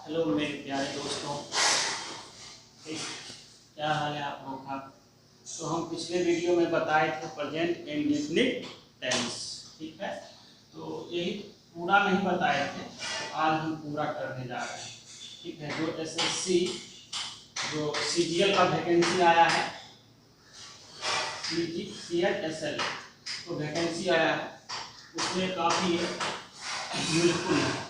Hello मेरे प्यारे दोस्तों, क्या हाल है आप लोगों का। तो हम पिछले वीडियो में बताए थे प्रेजेंट इंडेफिनिट टेंस, ठीक है। तो यही पूरा नहीं बताए थे, तो आज हम पूरा करने जा रहे हैं, ठीक है। जो एसएससी जो सीजीएल का वैकेंसी आया है, CGCL तो वैकेंसी आया है, उसमें काफ़ी यूजफुल है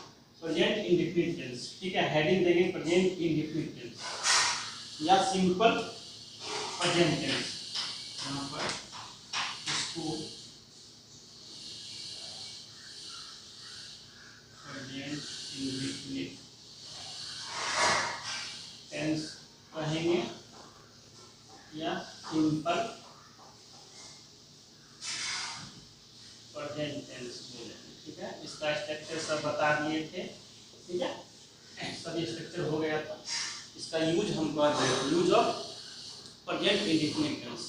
प्रेजेंट इंडेफिनिट टेंस, ठीक है। हेडिंग देंगे प्रेजेंट इंडेफिनिट टेंस या सिंपल प्रेजेंट टेंस। यहाँ पर इसको प्रेजेंट इंडेफिनिट टेंस कहेंगे या सिंपल प्रेजेंट टेंस बोलेंगे, ठीक है। इसका स्ट्रक्चर सब बता दिए थे, ठीक है। सभी स्ट्रक्चर हो गया था। इसका यूज हम कर रहे हैं, use of present indefinite tense.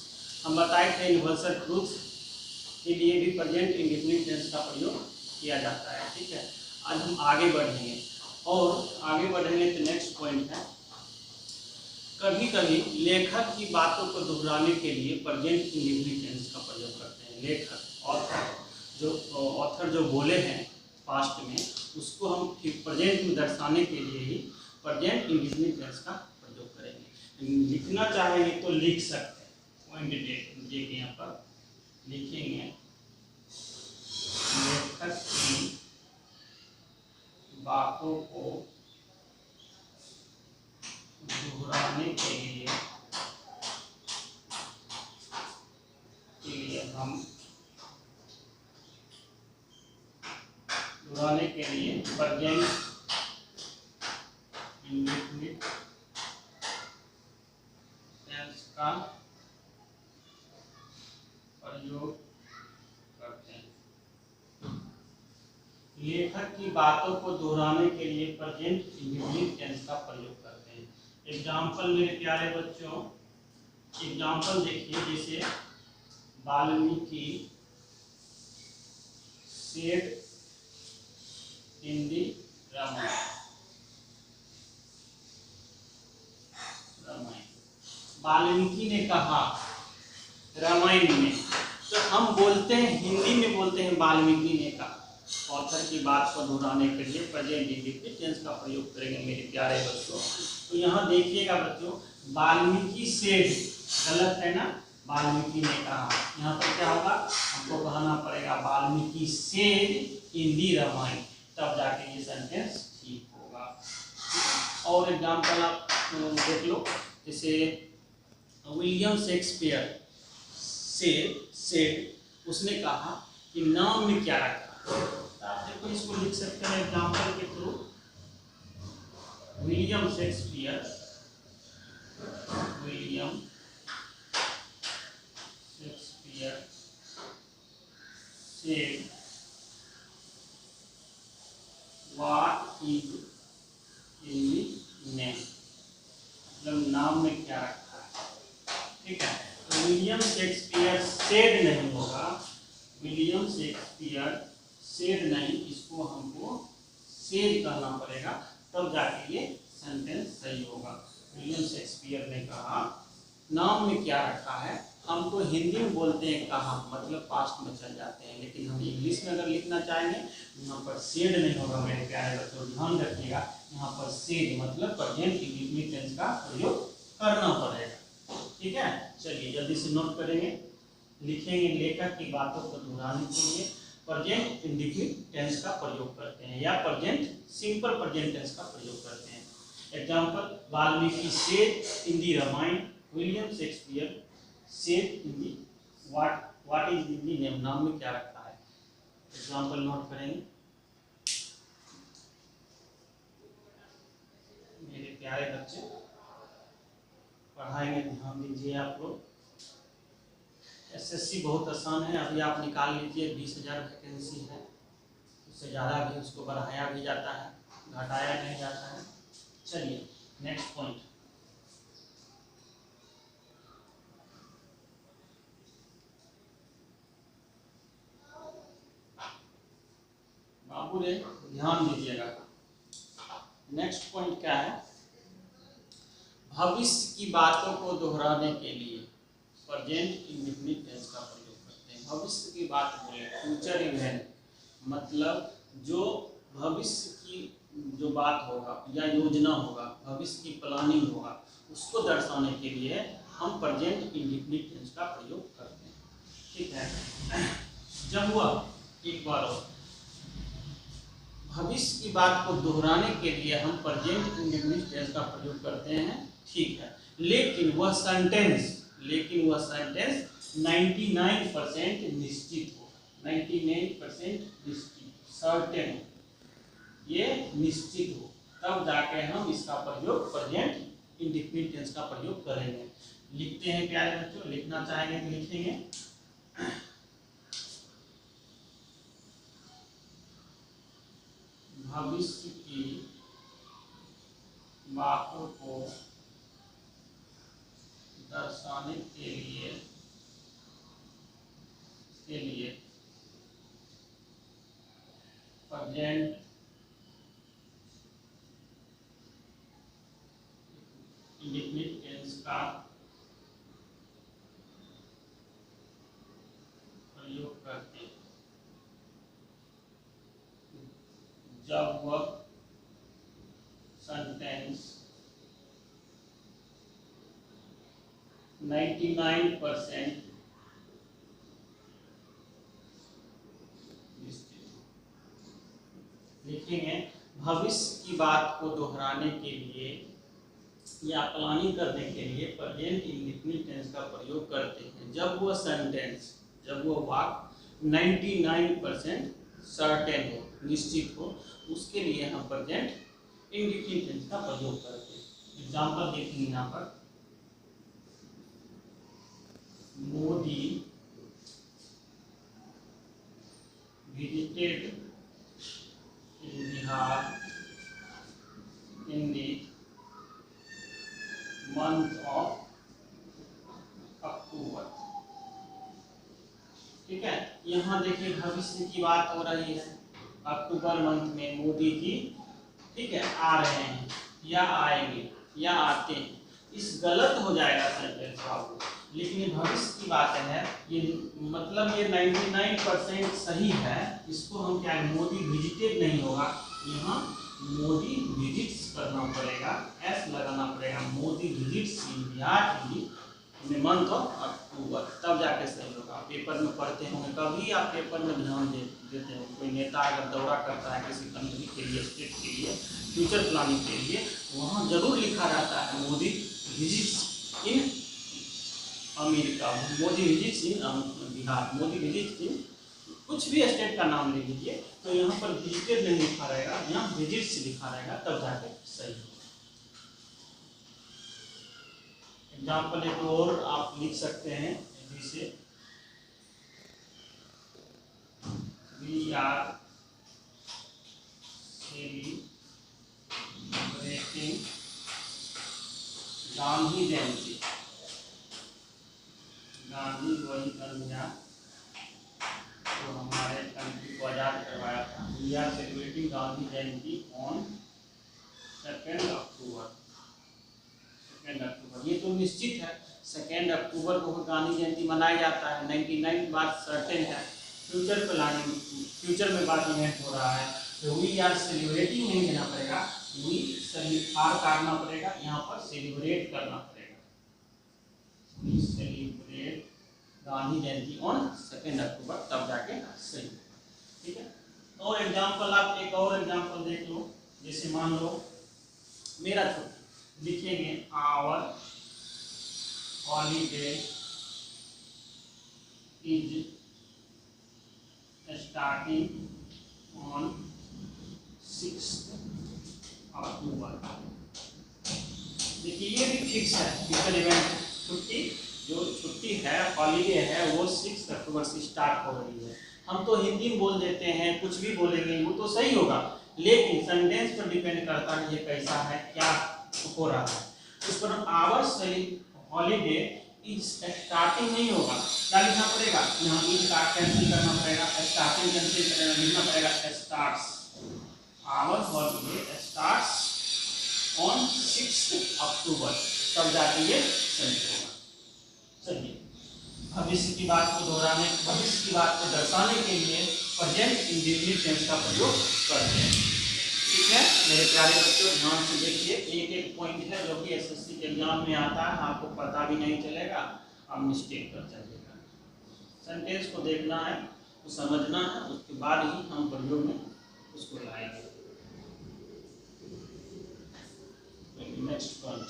हम बताए थे यूनिवर्सल ट्रूथ के लिए भी प्रेजेंट इंडेफिनिट टेंस का प्रयोग किया जाता है, ठीक है। आज हम आगे बढ़ेंगे और आगे बढ़ेंगे तो नेक्स्ट पॉइंट है, कभी कभी लेखक की बातों को दोहराने के लिए प्रेजेंट इंडेफिनिट टेंस का प्रयोग करते हैं। लेखक ऑथर जो बोले हैं पास्ट में, उसको हम प्रेजेंट में दर्शाने के लिए ही प्रेजेंट इंडेफिनिट टेंस का प्रयोग करेंगे। लिखना चाहेंगे तो लिख सकते हैं, पॉइंट देखिए यहाँ पर लिखेंगे, लेखक की बातों को दोहराने के लिए प्रेजेंट इंडेफिनिट टेंस का प्रयोग करते हैं। लेखक की बातों को दोहराने के लिए प्रेजेंट इंडेफिनिट टेंस का प्रयोग करते हैं। एग्जाम्पल मेरे प्यारे बच्चों, एग्जाम्पल देखिए, जैसे Valmiki said in the Ramayan. Valmiki ने कहा रामायण में, तो हम बोलते हैं हिंदी में बोलते हैं वाल्मीकि ने कहा। ऑथर की बात को दोहराने के लिए प्रेजेंट इंडेफिनिट टेंस का प्रयोग करेंगे मेरे प्यारे बच्चों। तो यहाँ देखिएगा बच्चों, वाल्मीकि सेड गलत है ना, वाल्मीकि ने कहा। यहाँ पर क्या होगा, हमको कहना पड़ेगा Valmiki said in the Ramayan, तब जाके ये सेंटेंस ठीक होगा। और एग्जाम्पल आप देख लो, जैसे विलियम शेक्सपियर सेड, उसने कहा कि नाम में क्या रखा। तो आप देखो, इसको लिख सकते हैं एग्जाम्पल के through. William Shakespeare said what is in name, मतलब नाम में क्या रखा है, ठीक है। तो विलियम शेक्सपियर सेड नहीं होगा, विलियम शेक्सपियर सेड नहीं, इसको हमको सेड कहना पड़ेगा, तब जाके ये सेंटेंस सही होगा। विलियम शेक्सपियर ने कहा, नाम में क्या रखा है। हम तो हिंदी में बोलते हैं कहा, मतलब पास्ट में चल जाते हैं, लेकिन हम इंग्लिश में अगर लिखना चाहेंगे यहाँ पर सेड नहीं होगा मेरे प्यारे बच्चों, ध्यान रखिएगा। यहाँ पर सेड मतलब प्रेजेंट इंडेफिनिट टेंस का प्रयोग करना पड़ेगा, ठीक है। चलिए जल्दी से नोट करेंगे, लिखेंगे लेखक की बातों को दोहराने के लिए प्रेजेंट इंडेफिनिट टेंस का प्रयोग करते हैं या प्रेजेंट सिंपल प्रेजेंट टेंस का प्रयोग करते हैं। Example, Valmiki said in the Ramayana, William Shakespeare said in the what is in the name, नाम में क्या रखा है। एग्जाम्पल नोट करेंगे मेरे प्यारे बच्चे, पढ़ाई में ध्यान दीजिए आप लोग। एसएससी बहुत आसान है, अभी आप निकाल लीजिए, 20,000 वैकेंसी है, उससे ज़्यादा भी उसको बढ़ाया भी जाता है, घटाया नहीं जाता है। चलिए नेक्स्ट पॉइंट, बाबू रे ध्यान दीजिएगा, नेक्स्ट पॉइंट क्या है, भविष्य की बातों को दोहराने के लिए प्रेजेंट इंडेफिनिट टेंस का प्रयोग करते हैं। भविष्य की बात बोले फ्यूचर इवेंट, मतलब जो भविष्य की जो बात होगा या योजना होगा, भविष्य की प्लानिंग होगा, उसको दर्शाने के लिए हम प्रेजेंट इंडेफिनिट टेंस का प्रयोग करते हैं। ठीक है, जब वह एक बार और भविष्य की बात को दोहराने के लिए हम प्रेजेंट इंडेफिनिट टेंस का प्रयोग करते हैं, ठीक है, लेकिन वह सेंटेंस 99% निश्चित हो, 99% निश्चित, सर्टेन, ये निश्चित हो, तब जाके हम इसका प्रयोग प्रेजेंट इंडेफिनिट टेंस का प्रयोग करेंगे। लिखते हैं प्यारे बच्चों, लिखना चाहेंगे तो लिखेंगे। भविष्य की बातों को दर्शाने के लिए प्रेजेंट इंडेफिनिट टेंस का प्रयोग करते हैं जब वह सेंटेंस 99% लिखेंगे। भविष्य की बात को दोहराने के लिए या प्लानिंग करने के लिए प्रेजेंट इंडेफिनिट टेंस का प्रयोग करते हैं जब वह सेंटेंस, जब वह वाक्य 99% सर्टेन हो, निश्चित हो, उसके लिए हम प्रेजेंट इंडेफिनिट टेंस का प्रयोग करते हैं। एग्जांपल देखेंगे यहाँ पर, Modi visited in Bihar in the month of अक्टूबर। ठीक है, यहाँ देखिए भविष्य की बात हो रही है, अक्टूबर मंथ में मोदी जी, ठीक है, आ रहे हैं या आएंगे या आते हैं, इस गलत हो जाएगा सेंटेंस बाबू, लेकिन ये भविष्य की बात है, ये मतलब ये 99% सही है। इसको हम क्या, मोदी विजिटेड नहीं होगा, यहाँ मोदी विजिट्स करना पड़ेगा, एस लगाना पड़ेगा, Modi visits in Bihar in the month of October, तब जाके सही होगा। पेपर में पढ़ते होंगे, कभी आप पेपर में ध्यान देते हो, कोई नेता अगर दौरा करता है किसी कंट्री के लिए, स्टेट के लिए, फ्यूचर प्लानिंग के लिए, वहाँ जरूर लिखा रहता है Modi visits in America, Modi visits in Bihar, Modi visits in कुछ भी स्टेट का नाम ले लीजिए, तो यहाँ पर विजिटेड नहीं लिखा रहेगा, यहाँ विजिट्स लिखा रहेगा, तब जाके सही होगा। एग्जाम्पल एक और आप लिख सकते हैं, जैसे we are celebrating Gandhi Jayanti, Gandhi वही कन्या जो हमारे कंट्री को आज़ाद करवाया था। We are celebrating Gandhi Jayanti on 2 October. ये तो निश्चित है, 2 अक्टूबर को गांधी जयंती मनाया जाता है, 99 बात सर्टेन है, फ्यूचर प्लानिंग, फ्यूचर में बात इवेंट हो रहा है, तो वी आर सेलिब्रेटिंग नहीं देना पड़ेगा, वी आर करना पड़ेगा, यहाँ पर सेलिब्रेट करना पड़ेगा, we celebrate Gandhi Jayanti on 2 October, तब जाके सही। ठीक है, और एग्जाम्पल आप एक और एग्जाम्पल देख लो, जैसे मान लो मेरा छुट्टी, लिखेंगे our holiday is starting on 6 October. देखिए ये भी फिक्स है, फ्यूचर इवेंट, छुट्टी, जो छुट्टी है, हॉलीडे है, वो 6 अक्टूबर से स्टार्ट हो रही है। हम तो हिंदी में बोल देते हैं, कुछ भी बोलेंगे वो तो सही होगा, लेकिन सेंटेंस पर डिपेंड करता है ये कैसा है, क्या हो रहा है, उस पर आवर्स हॉलीडे इज स्टार्टिंग नहीं होगा, क्या लिखना पड़ेगा, यहाँ इज का कैंसिल करना पड़ेगा, स्टार्टिंग कैंसिल करना, लिखना पड़ेगा starts, our holiday starts on 6 October, तब जाके ये सेंड होगा। चलिए अब इसी बात को दोहराने, भविष्य की बात को दर्शाने के लिए प्रेजेंट इंडेफिनिट टेंस का प्रयोग करते हैं। ठीक है मेरे प्यारे बच्चों, ध्यान से देखिए, एक एक पॉइंट है जो कि एसएससी के एग्जाम में आता है, आपको पता भी नहीं चलेगा, आप मिस्टेक कर जाइएगा। सेंटेंस को देखना है, तो समझना है, उसके बाद ही हम प्रयोग में उसको लाएंगे। नेक्स्ट पॉइंट,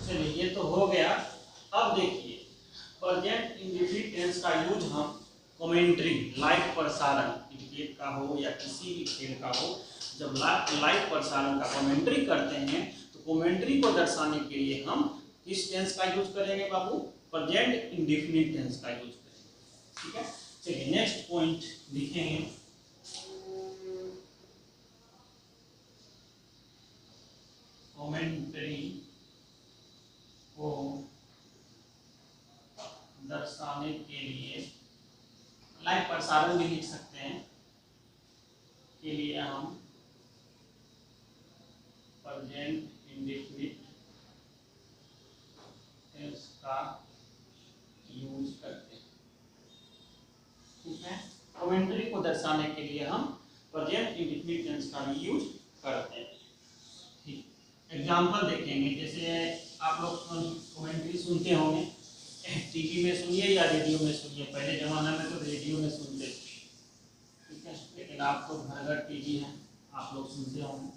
चलिए ये तो हो गया। अब देखिए प्रेजेंट इंडेफिनिट टेंस का यूज हम कमेंट्री, लाइव प्रसारण, क्रिकेट का हो या किसी भी खेल का हो, जब लाइव प्रसारण का कमेंट्री करते हैं तो कमेंट्री को दर्शाने के लिए हम किस टेंस का यूज करेंगे बाबू? प्रेजेंट इंडेफिनिट टेंस का यूज करेंगे। ठीक है चलिए नेक्स्ट पॉइंट लिखेंगे, कमेंट्री को दर्शाने के लिए, लाइव प्रसारण भी लिख सकते हैं, के लिए हम प्रेजेंट इंडेफिनिट टेंस का यूज करते हैं। ठीक है कमेंट्री को दर्शाने के लिए हम प्रेजेंट इंडेफिनिट टेंस का भी यूज करते हैं। ठीक एग्जांपल देखेंगे, जैसे आप लोग कमेंट्री सुनते होंगे, टीवी में सुनिए या रेडियो में सुनिए, पहले जमाना में तो रेडियो में सुनते थे, ठीक है, लेकिन आप तो घर घर टीवी है, आप लोग सुनते होंगे।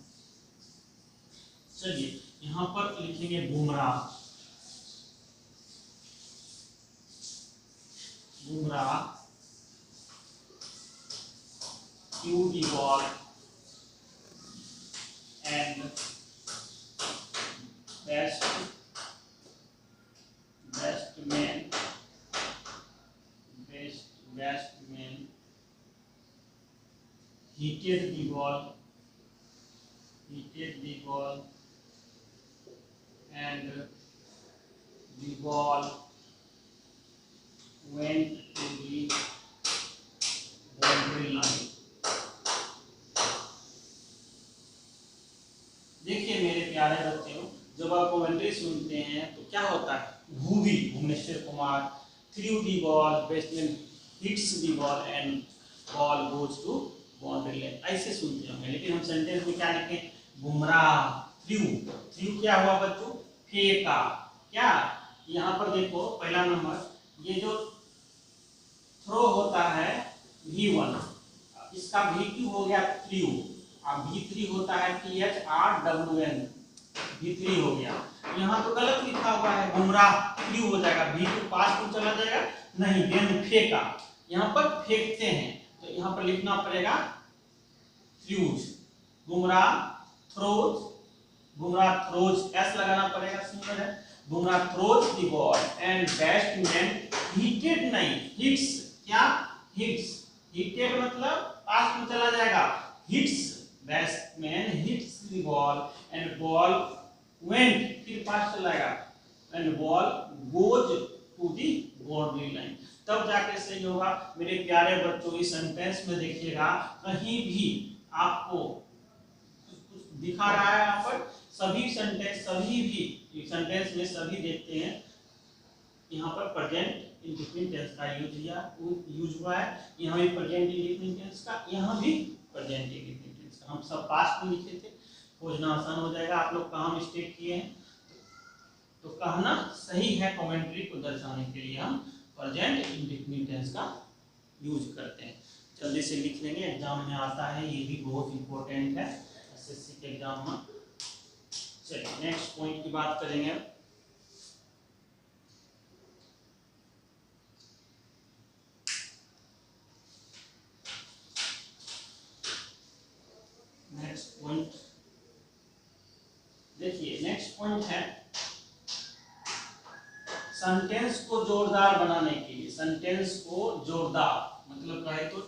चलिए यहाँ पर लिखेंगे Bumrah, Bumrah threw the ball and batsman hit the ball and the ball went to the boundary line। देखिए मेरे प्यारे बच्चों, जब आप कमेंट्री सुनते हैं तो क्या होता है, Bhuvi Bhuvneshwar Kumar threw the ball, batsman hits the ball and ball goes to boundary line, ऐसे सुनते होंगे। लेकिन हम सेंटेंस में क्या लिखें, बुमराह थ्रू क्या हुआ बच्चों, फेंका। क्या यहाँ पर देखो पहला नंबर, ये जो थ्रो होता है V1, इसका V2 हो गया थ्रू, अब V3 होता है THRWN, V3 हो गया। यहाँ तो गलत लिखा हुआ है, बुमराह थ्रू हो जाएगा, V2 पास में चला जाएगा, नहीं गेंद फेंका, यहाँ पर फेंकते हैं तो यहाँ पर लिखना पड़ेगा थ्रूज, बुमराह थ्रोज एस लगाना पड़ेगा, सिंपल है। Bumrah throws the ball and batsman hitted, नहीं हिट्स, क्या हिट्स, हिटेड मतलब पास में चला जाएगा, hits, batsman hits the ball and ball went, फिर पास चलाएगा, and ball goes to the boundary line, तब जाके सही होगा। मेरे प्यारे बच्चों इस सेंटेंस में देखिएगा, कहीं भी आपको कुछ दिखा रहा है, यहाँ पर सभी सेंटेंस में सभी देखते हैं, यहाँ पर प्रेजेंट इंडेफिनिट टेंस का यूज हुआ है, यहाँ भी प्रेजेंट इंडेफिनिट टेंस का, यहाँ भी प्रेजेंट इंडेफिनिट टेंस का, हम सब पास्ट में लिखे थे, खोजना आसान हो जाएगा। आप लोग कहाँ मिस्टेक किए हैं, तो कहना सही है, कमेंट्री को दर्शाने के लिए हम प्रेजेंट इंडेफिनिट टेंस का यूज करते हैं। जल्दी से लिख लेंगे, एग्जाम में आता है, ये भी बहुत इंपॉर्टेंट है एसएससी के एग्जाम में। चलिए नेक्स्ट पॉइंट की बात करेंगे। नेक्स्ट पॉइंट देखिए, नेक्स्ट पॉइंट है सेंटेंस को जोरदार बनाने के लिए, सेंटेंस को जोरदार मतलब कहे तो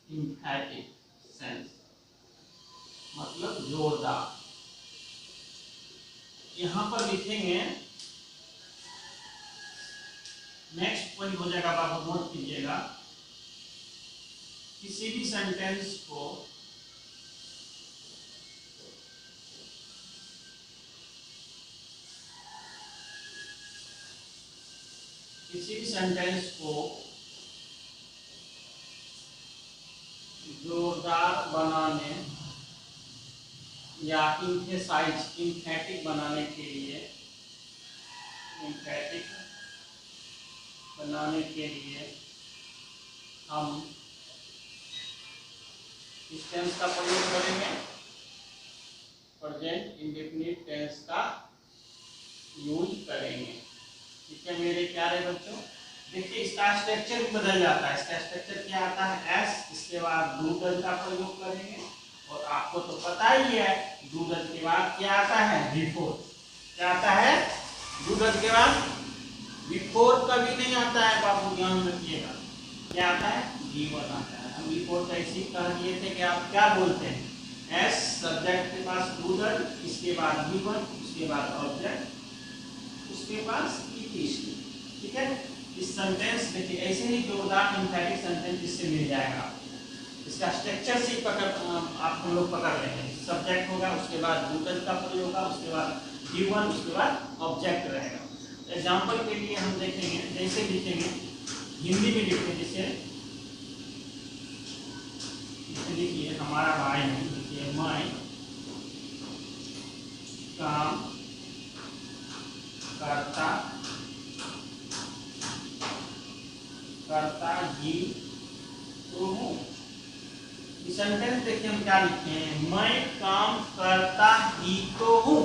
एम्फैटिक सेंस मतलब जोरदार। यहां पर लिखेंगे, नेक्स्ट पॉइंट हो जाएगा, आप नोट कीजिएगा, किसी भी सेंटेंस को जोरदार बनाने या एम्फैटिक बनाने के लिए हम किस टेंस का प्रयोग करेंगे? प्रेजेंट इंडेफिनिट टेंस का यूज करेंगे। ठीक है मेरे प्यारे बच्चों, देखिए इसका स्ट्रक्चर भी बदल जाता है। इसका स्ट्रक्चर क्या आता है? एस, इसके बाद डूडल का प्रयोग करेंगे, और आपको तो पता ही है डूडल के बाद क्या आता है? बिफोर। क्या आता है? डूडल के बाद बिफोर कभी नहीं आता है बाबू, ध्यान रखिएगा। क्या आता है? गिवन आता है। हम बिफोर का इसी कह दिए थे कि आप क्या बोलते हैं? एस, सब्जेक्ट के पास डूडल, इसके बाद गिवन, उसके बाद ऑब्जेक्ट, उसके पास इट। ठीक है, इस सेंटेंस देखिए ऐसे ही जोरदार एम्फैटिक सेंटेंस इससे मिल जाएगा। इसका स्ट्रक्चर से पकड़ आप हम लोग पकड़ रहे हैं। सब्जेक्ट होगा, उसके बाद डूडल का प्रयोग होगा, उसके बाद गिवन, उसके बाद ऑब्जेक्ट रहेगा। एग्जांपल के लिए हम देखेंगे, जैसे लिखेंगे हिंदी में लिखते हैं, जैसे लिखिए हमारा भाई है, लिखिए मैं काम करता ही तो हूँ। सेंटेंस देखिए हम क्या लिखे हैं? मैं काम करता ही तो हूँ,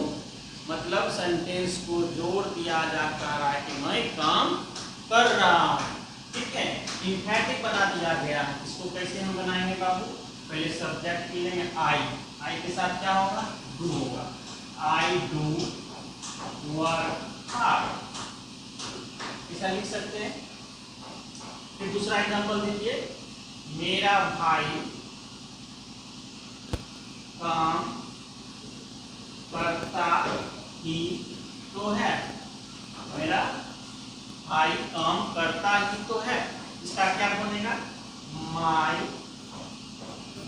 मतलब सेंटेंस को जोड़ दिया जाता है कि मैं काम कर रहा हूँ। ठीक है, एम्फैटिक बना दिया गया। इसको कैसे हम बनाएंगे बाबू? पहले सब्जेक्ट लेंगे आई के साथ क्या होगा? डू होगा। आई डू वर्क हार्ड, ऐसा लिख सकते हैं। फिर दूसरा एग्जांपल दीजिए, मेरा भाई काम करता ही तो है। मेरा भाई काम करता ही तो है, इसका क्या बनेगा? माय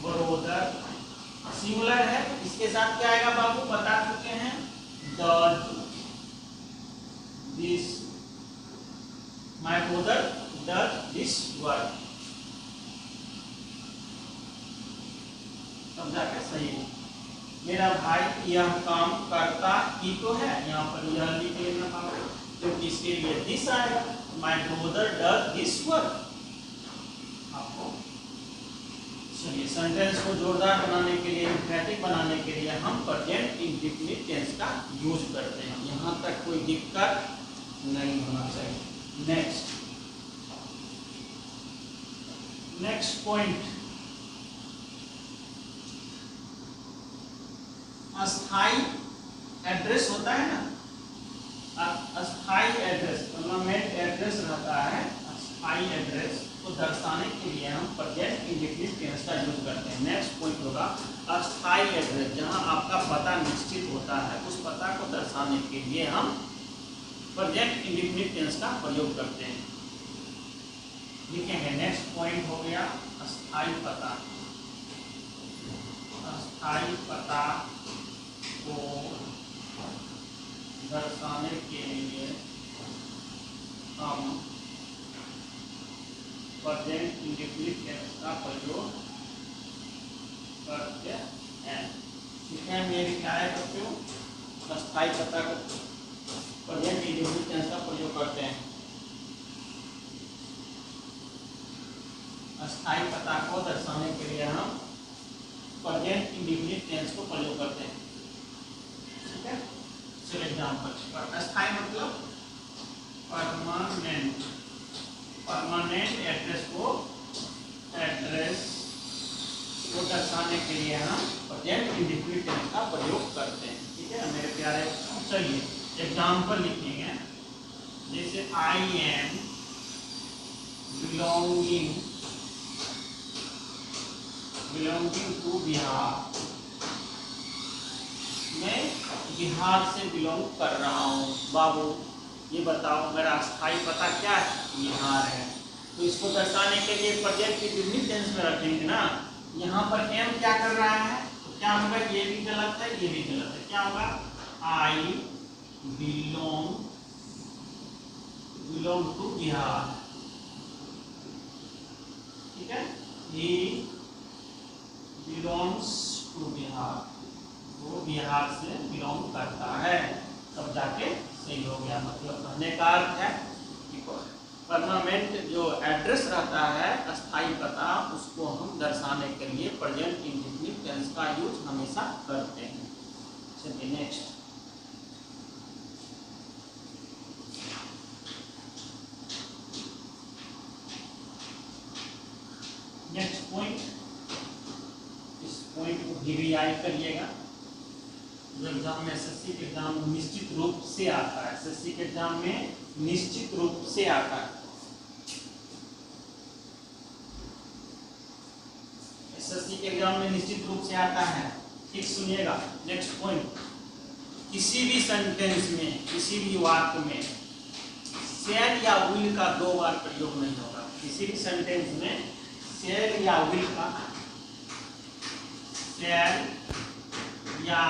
ब्रदर, सिंगुलर है, इसके साथ क्या आएगा बाबू? बता चुके हैं, does this, my brother does this work. समझा क्या? सही है। मेरा भाई यह काम करता ही तो है, यहाँ पर यह लिख लेना बाबू, क्योंकि इसके लिए दिस आएगा। My brother does this work. आपको चलिए, सेंटेंस को जोरदार बनाने के लिए, एम्फैटिक बनाने के लिए हम प्रेजेंट इंडेफिनिट टेंस का यूज करते हैं। यहाँ तक कोई दिक्कत नहीं होना चाहिए। नेक्स्ट पॉइंट, अस्थाई एड्रेस होता है ना, अस्थाई एड्रेस, परमानेंट एड्रेस रहता है। अस्थाई एड्रेस को दर्शाने के लिए हम प्रेजेंट इंडेफिनिट टेंस का यूज करते हैं। नेक्स्ट पॉइंट होगा अस्थाई एड्रेस, जहां आपका पता निश्चित होता है, उस पता को दर्शाने के लिए हम प्रेजेंट इंडेफिनिट टेंस का प्रयोग करते हैं। लिखेंगे, नेक्स्ट पॉइंट हो गया अस्थाई पता। अस्थाई पता को दर्शाने के लिए हम प्रेजेंट इंडेफिनिट टेंस का प्रयोग करते हैं। ठीक है मेरे प्यारे बच्चों, अस्थाई पता को प्रेजेंट इंडेफिनिट टेंस का प्रयोग करते हैं। अस्थाई पता को दर्शाने के लिए हम प्रेजेंट इंडेफिनिट टेंस को प्रयोग करते हैं। ठीक है, चलिए एग्जांपल। अस्थाई मतलब परमानेंट एड्रेस को दर्शाने के लिए हम प्रेजेंट इंडेफिनिट टेंस का प्रयोग करते हैं। ठीक है मेरे प्यारे, चलिए एग्जांपल लिखेंगे, जैसे I am belonging belonging to Bihar, मैं बिहार से बिलोंग कर रहा हूँ। बाबू ये बताओ मेरा स्थायी पता क्या है? बिहार है। तो इसको दर्शाने के लिए प्रेजेंट इंडेफिनिट टेंस में रखेंगे ना। यहाँ पर एम क्या कर रहा है, तो क्या होगा, ये भी गलत है, ये भी गलत है। क्या होगा, आई बिलोंग टू बिहार, ठीक है। ही बिलोंग्स टू बिहार, वो बिहार से बिलोंग करता है, तब जाके सही हो गया। मतलब कहने का अर्थ है कि परमानेंट जो एड्रेस रहता है, अस्थायी पता, उसको हम दर्शाने के लिए प्रेजेंट इंडेफिनिट टेंस का यूज हमेशा करते हैं। चलिए नेक्स्ट, पॉइंट, इस पॉइंट को भी रिवाइज करिएगा। जो एग्जाम में एसएससी के एग्जाम में निश्चित रूप से आता है, एसएससी के एग्जाम में निश्चित रूप से आता है, एसएससी के एग्जाम में निश्चित रूप से आता है। ठीक सुनिएगा। नेक्स्ट पॉइंट, किसी भी सेंटेंस में, किसी भी वाक्य में शैल या विल का 2 बार प्रयोग नहीं होगा। किसी भी सेंटेंस में शैल या विल का, शैल या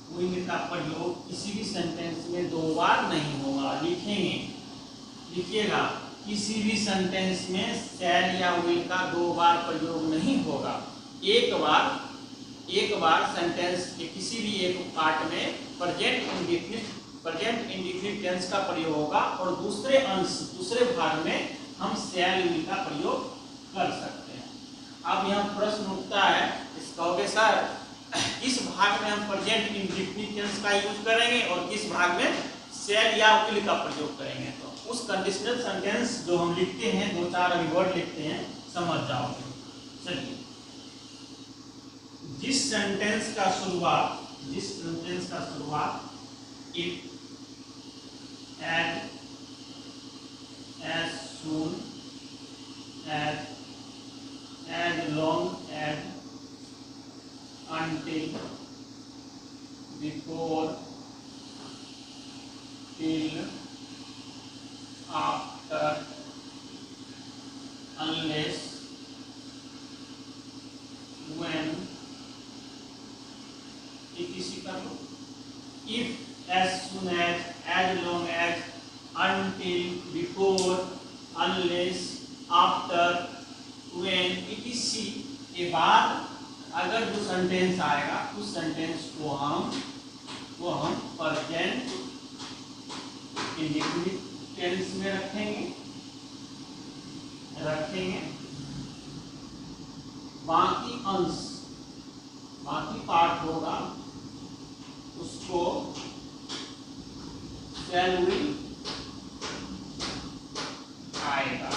विल का प्रयोग किसी भी सेंटेंस में 2 बार नहीं होगा। लिखेंगे, लिखिएगा, किसी भी सेंटेंस में शैल या विल का 2 बार प्रयोग नहीं होगा। एक बार सेंटेंस के किसी भी एक पार्ट में प्रेजेंट इंडेफिनिट टेंस का प्रयोग होगा और दूसरे अंश, दूसरे भाग में हम शैल विल का प्रयोग कर सकते हैं। अब यहाँ प्रश्न उठता है, इस कहोगे सर किस भाग में हम प्रेजेंट इंडेफिनिट टेंस का यूज करेंगे और किस भाग में शैल या विल का प्रयोग करेंगे? तो उस कंडीशनल सेंटेंस जो हम लिखते हैं, 2-4 अभी वर्ड लिखते हैं, समझ जाओगे। चलिए, जिस सेंटेंस का शुरुआत if, as soon as long as, until, before, till, after, unless, when, etc. कर लो। If, as soon as long as, until, before, unless, after, when, etc. के बाद अगर जो सेंटेंस आएगा उस सेंटेंस को हम प्रेजेंट इंडेफिनिट टेंस में रखेंगे। बाकी अंश, बाकी पार्ट होगा उसको शैल विल आएगा,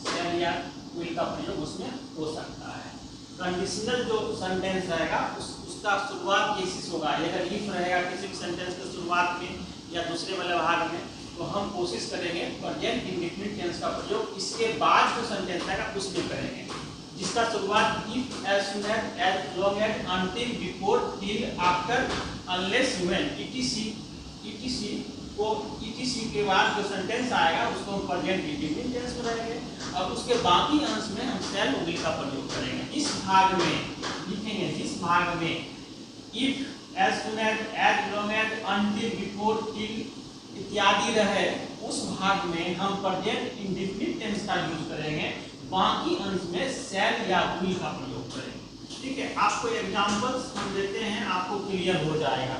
शैल या विल का प्रयोग उसमें हो सकता है। कंडीशनल जो सेंटेंस रहेगा उसका शुरुआत केसेस होगा। अगर इफ रहेगा किसी भी सेंटेंस के शुरुआत में या दूसरे वाले भाग में, तो हम कोशिश करेंगे प्रेजेंट इंडेफिनिट टेंस का प्रयोग इसके बाद जो सेंटेंस आएगा उसमें करेंगे, जिसका शुरुआत if, as soon as long as, until, before, till, after, unless, when, etc. को etc के बाद जो सेंटेंस आएगा उसको हम प्रेजेंट इंडेफिनिट टेंस में रहेंगे और उसके बाकी अंश में हम शैल विल का प्रयोग करेंगे। इस भाग में लिखेंगे, जिस भाग में if, as soon as long as, until, before, till इत्यादि रहे, उस भाग में हम प्रेजेंट इंडेफिनिट टेंस का यूज करेंगे, बाकी अंश में शैल या विल का प्रयोग करेंगे। ठीक है, आपको एग्जांपल्स हम देते हैं, आपको क्लियर हो जाएगा।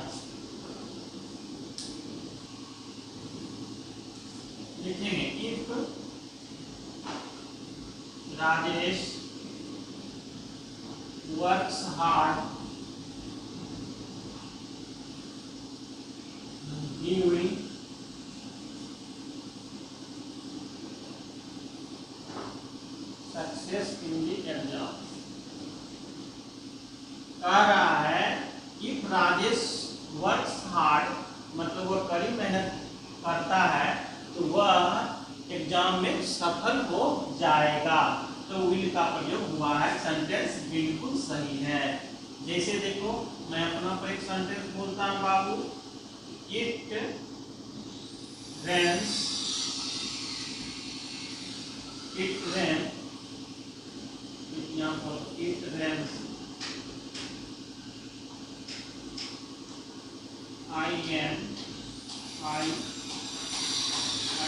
लिखेंगे, if Rajesh works hard during success in the exam. कह रहा है इफ राजेश वर्क्स हार्ड, मतलब वह कड़ी मेहनत करता है तो वह एग्जाम में सफल हो जाएगा। तो विल का प्रयोग हुआ है, सेंटेंस बिल्कुल सही है। जैसे देखो मैं अपना पर एक सेंटेंस बोलता हूं बाबू, इट रेन्स, इट रेन, यहाँ पर it rains, I am, I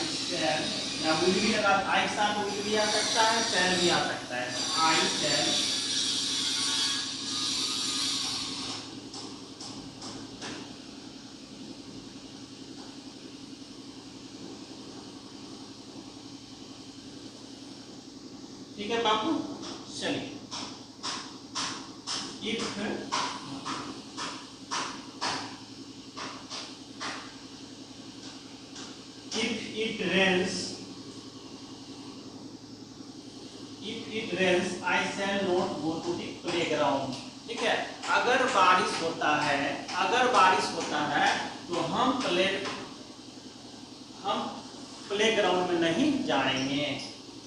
shall, या will भी लगा, I के साथ will भी आ सकता है, shall भी आ सकता है, I shall ठीक है बाबू। चलिए if it rains, if it rains I shall not go to the playground। ठीक है, अगर बारिश होता है, अगर बारिश होता है तो हम प्लेग्राउंड में नहीं जाएंगे।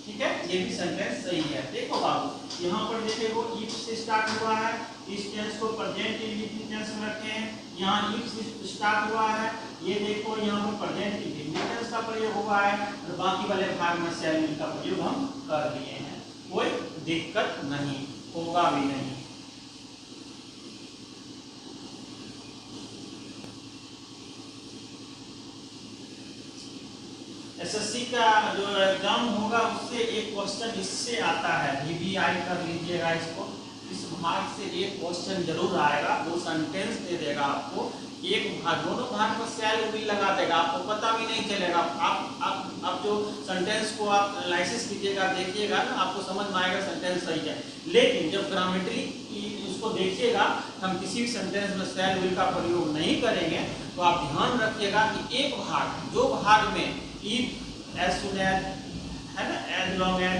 ठीक है, ये भी सेंटेंस सही है। देखो बाबू यहाँ पर देखे वो इफ से स्टार्ट हुआ है, इस टेंस को प्रेजेंट इंडिफिनिट टेंस में रखे हैं, यहाँ इफ से स्टार्ट हुआ है, ये देखो यहाँ पर प्रेजेंट इंडिफिनिट टेंस का प्रयोग हुआ है, और बाकी वाले भाग में शैल विल का प्रयोग हम कर लिए हैं। कोई दिक्कत नहीं, होगा भी नहीं। एसएससी का जो एग्जाम होगा उससे एक क्वेश्चन इससे आता है, VBI कर लीजिएगा इसको, इस भाग से एक क्वेश्चन जरूर आएगा। वो सेंटेंस दे देगा आपको, एक भाग, दोनों भाग में शैल विल लगा देगा, आपको पता भी नहीं चलेगा। आप जो सेंटेंस को आप एनालिसिस कीजिएगा, देखिएगा ना, आपको समझ में आएगा सेंटेंस सही है। लेकिन जब ग्रामेटिकली उसको देखिएगा, हम किसी भी सेंटेंस में शैल विल का प्रयोग नहीं करेंगे, तो आप ध्यान रखिएगा कि एक भाग, जो भाग में if, as soon as, है ना, as long as,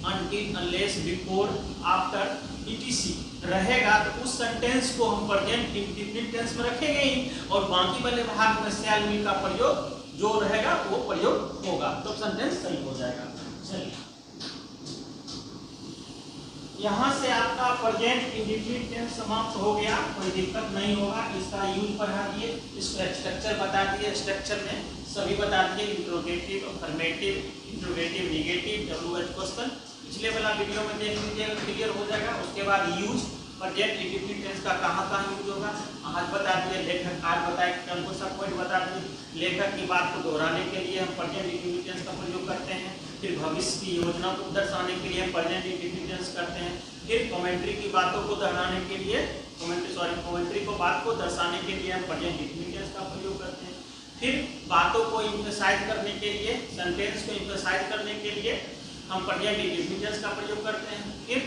until, unless, before, after, etc रहेगा, तो उस सेंटेंस को हम प्रेजेंट इंडिफिनिट टेंस में रखेंगे ही, और बाकी वाले भाग में शैल विल का प्रयोग जो रहेगा वो प्रयोग होगा, तो सेंटेंस सही हो जाएगा। चलिए यहाँ से आपका प्रेजेंट इंडिफिनिट टेंस समाप्त हो गया, कोई दिक्कत नहीं होगा। इसका यूज पढ़ा दिए, इसका स्ट्रक्चर बता दिए, स्ट्रक्चर में सभी बता दिए, interrogative, affirmative, interrogative, negative, WH question पिछले वाला वीडियो में देख लीजिएगा, क्लियर हो जाएगा। उसके बाद यूज प्रेजेंट इंडिफिनिट टेंस का कहाँ यूज होगा आज बता दिए, लेखक आज बताए, हमको सब पॉइंट बता दिए। लेखक की बात को दोहराने के लिए हम प्रेजेंट इंडिफिनिट टेंस का प्रयोग करते हैं, फिर भविष्य की योजना को दर्शाने के लिए हम प्रेजेंट इंडिफिनिट टेंस करते हैं, फिर कमेंट्री की बातों को दोहराने के लिए कमेंट्री को बात को दर्शाने के लिए हम प्रेजेंट इंडिफिनिट टेंस का प्रयोग करते हैं, फिर बातों को एम्फसाइज करने के लिए, सेंटेंस को एम्फसाइज करने के लिए हम प्रेजेंट इंडिफिनिट टेंस का प्रयोग करते हैं, फिर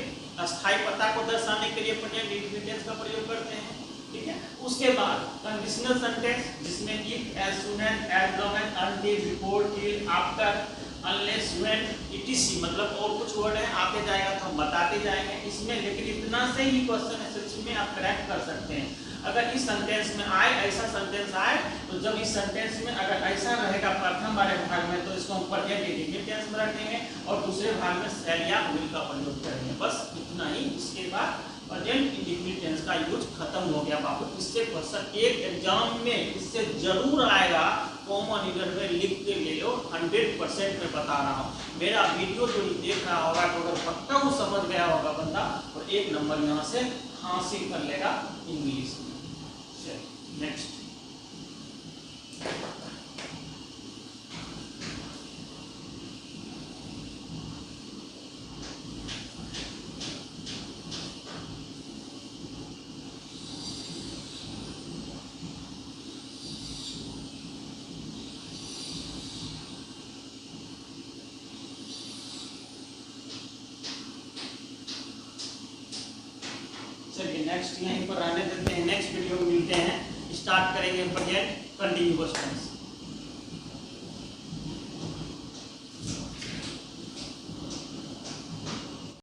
अस्थायी पता को दर्शाने के लिए प्रेजेंट इंडिफिनिट टेंस का प्रयोग करते हैं। ठीक है, उसके बाद कंडीशनल सेंटेंस जिसमें if, as soon as long as, until, before, till, after, unless, when, etc मतलब और कुछ वर्ड है आते जाएगा तो हम बताते जाएंगे इसमें, लेकिन इतना से ही क्वेश्चन एसएससी में आप क्रैक कर सकते हैं। अगर इस सेंटेंस में आए, ऐसा सेंटेंस आए, तो जब इस सेंटेंस में अगर ऐसा रहेगा प्रथम वाले भाग में, तो इसको हम प्रेजेंट इंडिफिनिट टेंस में रखेंगे और दूसरे भाग में शैल या विल का प्रयोग करेंगे, बस इतना ही। इसके बाद प्रेजेंट इंडिफिनिट टेंस का यूज खत्म हो गया बाबू। इससे क्वेश्चन एक एग्जाम में इससे जरूर आएगा, कॉमन रीडर में लिख के ले लो, 100% में बता रहा हूँ। मेरा वीडियो जो देख रहा होगा तो अगर पक्का वो समझ गया होगा बंदा, और 1 नंबर यहाँ से हासिल कर लेगा इंग्लिश में। नेक्स्ट नेक्स्ट यहीं पर रहने देते हैं, नेक्स्ट वीडियो में मिलते हैं, स्टार्ट करेंगे प्रेजेंट कंटिन्यू क्वेश्चंस।